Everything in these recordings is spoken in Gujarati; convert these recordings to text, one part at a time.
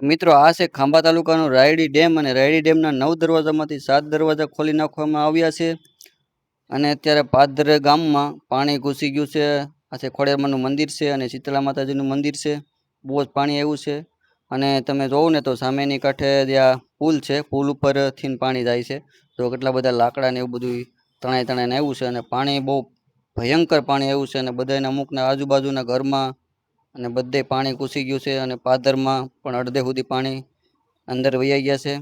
મિત્રો આ છે ખાંભા તાલુકાનો રાયડી ડેમ અને રાયડી ડેમના 9 દરવાજામાંથી 7 દરવાજા ખોલી નાખવામાં આવ્યા છે અને અત્યારે પાદરે ગામમાં પાણી ઘૂસી ગયું છે. આ છે ખોડિયારમાંનું મંદિર છે અને શીતળા માતાજીનું મંદિર છે. બહુ જ પાણી આવ્યું છે અને તમે જોવો ને તો સામેની કાંઠે જ્યાં પુલ છે પુલ ઉપરથી પાણી જાય છે. તો કેટલા બધા લાકડા ને એવું બધું તણાઈ તણાઈને આવ્યું છે અને પાણી બહુ ભયંકર પાણી આવ્યું છે અને બધાના અમુકના આજુબાજુના ઘરમાં અને બધે પાણી ઘૂસી ગયું છે અને પાદરમાં પણ અડધે સુધી પાણી અંદર વહી ગયા છે.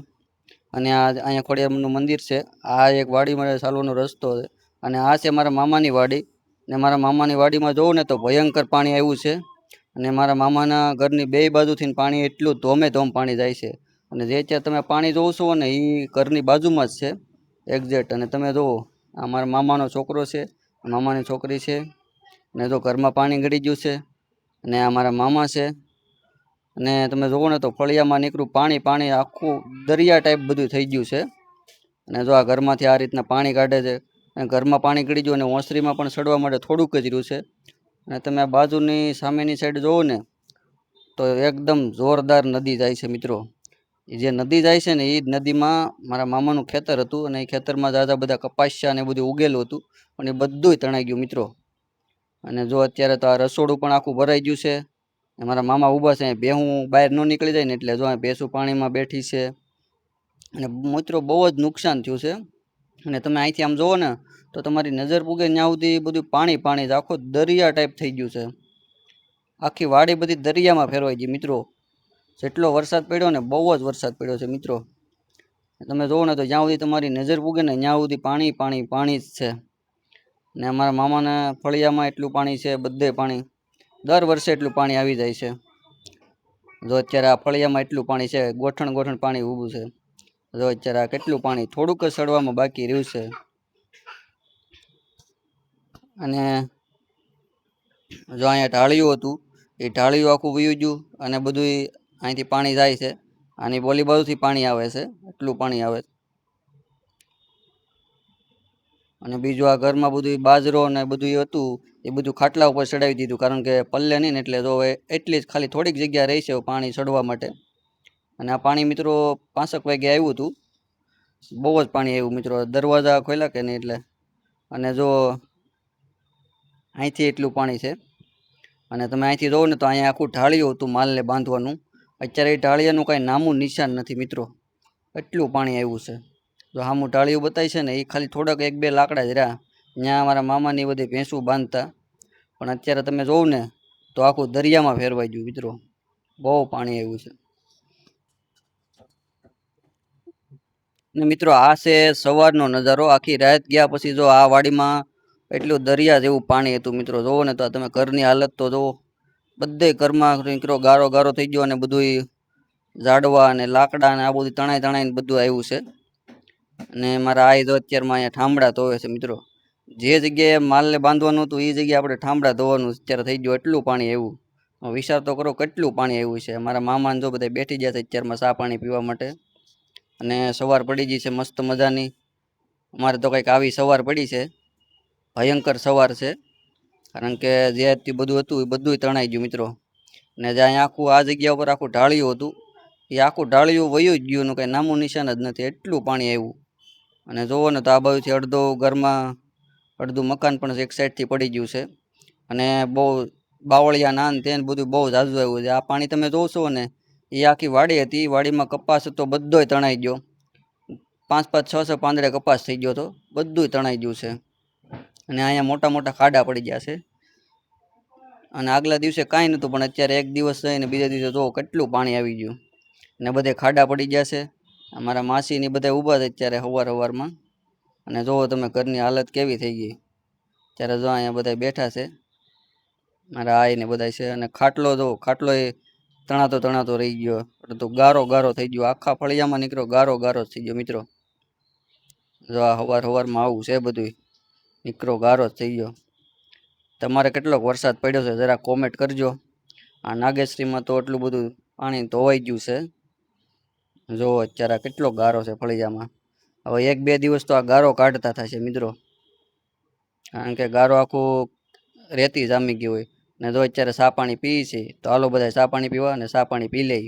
અને આ અહીંયા ખોડિયારમાંનું મંદિર છે. આ એક વાડીમાં ચાલવાનો રસ્તો છે અને આ છે મારા મામાની વાડી. ને મારા મામાની વાડીમાં જોઉં ને તો ભયંકર પાણી આવ્યું છે અને મારા મામાના ઘરની બે બાજુથી પાણી એટલું ધોમે ધોમ પાણી જાય છે. અને જે ત્યાં તમે પાણી જોવો છો ને એ ઘરની બાજુમાં જ છે એક્ઝેક્ટ. અને તમે જુઓ આ મારા મામાનો છોકરો છે, મામાની છોકરી છે ને જો ઘરમાં પાણી ગળી ગયું છે. અને આ મારા મામા છે અને તમે જુઓ ને તો ફળિયામાં નીકળ્યું પાણી પાણી આખું દરિયા ટાઈપ બધું થઈ ગયું છે. અને જો આ ઘરમાંથી આ રીતના પાણી કાઢે છે અને ઘરમાં પાણી ગળી ગયું અને ઓસરીમાં પણ ચડવા માટે થોડુંક જ રહ્યું છે. અને તમે આ બાજુની સામેની સાઈડ જોવો ને તો એકદમ જોરદાર નદી જાય છે મિત્રો. જે નદી જાય છે ને એ નદીમાં મારા મામાનું ખેતર હતું અને એ ખેતરમાં ઝાઝા બધા કપાસિયા ને બધું ઉગેલું હતું પણ એ બધુંય તણાઈ ગયું મિત્રો. અને જો અત્યારે તો આ રસોડું પણ આખું ભરાઈ ગયું છે. મારા મામા ઊભા છે ભેહું બહાર ન નીકળી જાય ને એટલે જો ભેંસું પાણીમાં બેઠી છે. અને મિત્રો બહુ જ નુકસાન થયું છે. અને તમે અહીંથી આમ જુઓ ને તો તમારી નજર પૂગે ત્યાં સુધી બધું પાણી પાણી આખો દરિયા ટાઈપ થઈ ગયું છે. આખી વાડી બધી દરિયામાં ફેરવાઈ ગઈ મિત્રો. જેટલો વરસાદ પડ્યો ને બહુ જ વરસાદ પડ્યો છે મિત્રો. તમે જુઓ ને તો જ્યાં સુધી તમારી નજર પૂગે ને ત્યાં સુધી પાણી પાણી પાણી જ છે. ને અમારા મામાના ફળિયામાં એટલું પાણી છે, બધે પાણી દર વર્ષે એટલું પાણી આવી જાય છે. જો અત્યારે આ ફળિયામાં એટલું પાણી છે, ગોઠણ ગોઠણ પાણી ઊભું છે. જો અત્યારે આ કેટલું પાણી થોડુંક જ સડવામાં બાકી રહ્યું છે. અને જો અહીંયા ઢાળિયું હતું એ ઢાળિયું આખું વયું ગયું અને બધું અહીંથી પાણી જાય છે. આની બોલી બાજુથી પાણી આવે છે, એટલું પાણી આવે. અને બીજું આ ઘરમાં બધું બાજરો ને બધું હતું એ બધું ખાટલા ઉપર ચડાવી દીધું કારણ કે પલ્લે નહીં ને એટલે જો એટલી જ ખાલી થોડીક જગ્યા રહી છે પાણી ચડવા માટે. અને આ પાણી મિત્રો 5 વાગે આવ્યું હતું. બહુ જ પાણી આવ્યું મિત્રો. દરવાજા ખોલ્યા કે નહીં એટલે. અને જો અહીંથી એટલું પાણી છે અને તમે અહીંથી જોવો ને તો અહીંયા આખું ઢાળિયું હતું માલને બાંધવાનું. અત્યારે એ ઢાળિયાનું કાંઈ નામું નિશાન નથી મિત્રો. એટલું પાણી આવ્યું છે. જો સામું ઢાળિયું બતાય છે ને એ ખાલી થોડાક 1-2 લાકડા જ રહ્યા. ત્યાં મારા મામાની બધી ભેંસું બાંધતા. પણ અત્યારે તમે જોવો ને તો આખું દરિયામાં ફેરવાઈ ગયું મિત્રો. બહુ પાણી આવ્યું છે. ને મિત્રો આ છે સવારનો નજારો. આખી રાત ગયા પછી જો આ વાડીમાં એટલું દરિયા જેવું પાણી હતું મિત્રો. જોવો ને તો તમે ઘરની હાલત તો જોવો. બધે ઘરમાં નીકળો ગારો ગારો થઈ ગયો અને બધું ઝાડવા અને લાકડા ને આ બધું તણાઈ તણાઈને બધું આવ્યું છે. અને મારા આઈ તો અત્યારમાં અહીંયા ઠામડા ધોવે છે મિત્રો. જે જગ્યાએ માલને બાંધવાનું હતું એ જગ્યાએ આપણે ઠામડા ધોવાનું અત્યારે થઈ ગયું એટલું પાણી આવ્યું. વિચાર તો કરો કેટલું પાણી આવ્યું છે. મારા મામાને જો બધા બેઠી ગયા છે અત્યારમાં ચા પાણી પીવા માટે. અને સવાર પડી ગઈ છે મસ્ત મજાની. અમારે તો કંઈક આવી સવાર પડી છે. ભયંકર સવાર છે કારણ કે જે બધું હતું એ બધું તણાઈ ગયું મિત્રો. ને જ્યાં આખું આ જગ્યા ઉપર આખું ઢાળિયું હતું એ આખું ઢાળિયું વયું જ ગયું. કંઈ નામું નિશાન જ નથી. એટલું પાણી આવ્યું. અને જોવો ને તો આ બાજુથી અડધો ઘરમાં અડધું મકાન પણ એક સાઈડથી પડી ગયું છે. અને બહુ બાવળિયા નાન તેન બધું બહુ ઝાઝું આવ્યું છે. આ પાણી તમે જોશો ને એ આખી વાડી હતી. વાડીમાં કપાસ હતો બધોય તણાઈ ગયો. 5-5 6-6 પાંદડે કપાસ થઈ ગયો હતો. બધું તણાઈ ગયું છે. અને અહીંયા મોટા મોટા ખાડા પડી ગયા છે. અને આગલા દિવસે કાંઈ નહોતું પણ અત્યારે એક દિવસ થઈને બીજા દિવસે જો કેટલું પાણી આવી ગયું. ને બધે ખાડા પડી ગયા છે. અમારા માસીની બધા ઊભા છે અત્યારે સવારમાં. અને જોવો તમે ઘરની હાલત કેવી થઈ ગઈ. ત્યારે જો અહીંયા બધા બેઠા છે મારા આઈને બધા છે. અને ખાટલો જો ખાટલો એ તણાતો રહી ગયો. તો ગારો ગારો થઈ ગયો. આખા ફળિયામાં નીકળો ગારો ગારો થઈ ગયો મિત્રો. જો આ સવારમાં આવું છે બધું. નીકળો ગારો જ થઈ ગયો. તમારે કેટલોક વરસાદ પડ્યો છે જરા કોમેન્ટ કરજો. આ નાગેશ્રીમાં તો એટલું બધું પાણી ધોવાઈ ગયું છે. જો અત્યારે કેટલો ગારો છે ફળિયામાં. હવે 1-2 દિવસ તો આ ગારો કાઢતા થશે મિત્રો. કારણ કે ગારો આખું રેતી જામી ગયું હોય. ને જો અત્યારે ચા પાણી પી છે તો હાલો બધા ચા પાણી પીવા અને ચા પાણી પી લઈ.